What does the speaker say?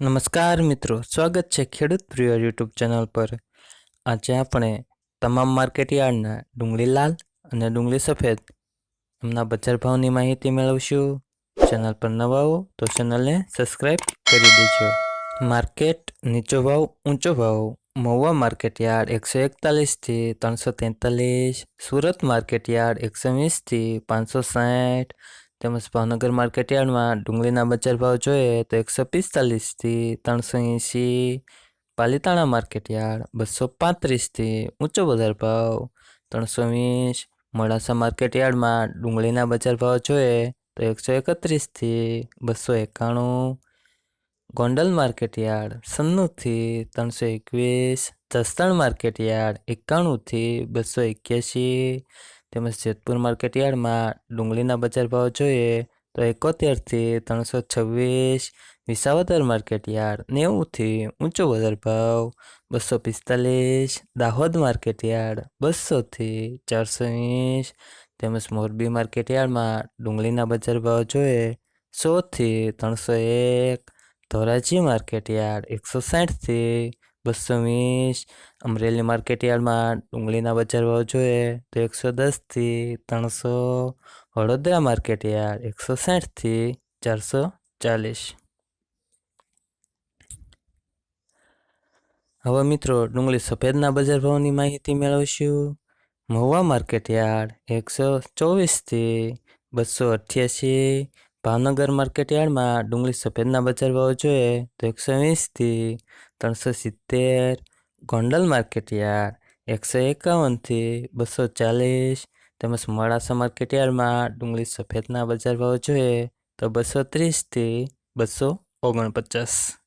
નમસ્કાર મિત્રો, સ્વાગત છે ખેડૂત પ્રિય યુટ્યુબ ચેનલ પર। આજે આપણે તમામ માર્કેટયાર્ડના ડુંગળી લાલ અને ડુંગળી સફેદ એમના બજાર ભાવની માહિતી મેળવશું। ચેનલ પર નવા હો તો ચેનલને સબસ્ક્રાઈબ કરી દેજો। માર્કેટ નીચો ભાવ ઊંચો ભાવ। મહુવા માર્કેટયાર્ડ 141 થી 343, સુરત માર્કેટયાર્ડ 120 થી 560 તેમજ ભાવનગર માર્કેટયાર્ડમાં ડુંગળીના બજાર ભાવ જોઈએ તો 145 થી 380, પાલીતાણા માર્કેટયાર્ડ 235 થી ઊંચો બજાર ભાવ 320, મોડાસા માર્કેટયાર્ડમાં ડુંગળીના બજાર ભાવ જોઈએ તો 131 થી 291, ગોંડલ માર્કેટયાર્ડ 96 થી 321, જસદણ માર્કેટયાર્ડ 91 થી 281 તેમજ જેતપુર માર્કેટયાર્ડમાં ડુંગળીના બજાર ભાવ જોઈએ તો 71 થી 326, વિસાવદર માર્કેટયાર્ડ 90 થી ઊંચો બજાર ભાવ 245, દાહોદ માર્કેટયાર્ડ 200 થી 420 તેમજ મોરબી માર્કેટયાર્ડમાં ડુંગળીના બજાર ભાવ જોઈએ 100 થી 301, ધોરાજી માર્કેટયાર્ડ 160 થી 220, અમરેલી માર્કેટયાર્ડમાં ડુંગળીના બજાર ભાવ જોઈએ તો 110 થી 300, વડોદરા માર્કેટયાર્ડ 160 થી 440। હવે મિત્રો ડુંગળી સફેદના બજાર ભાવની માહિતી મેળવશું। મહુવા માર્કેટયાર્ડ 124 થી 288, ભાવનગર માર્કેટયાર્ડમાં ડુંગળી સફેદના બજાર ભાવ જોઈએ તો 120 થી 370, ગોંડલ માર્કેટયાર્ડ 151 થી 240 તેમજ મોડાસા માર્કેટયાર્ડમાં ડુંગળી સફેદના બજાર ભાવ જોઈએ તો 230 થી 249।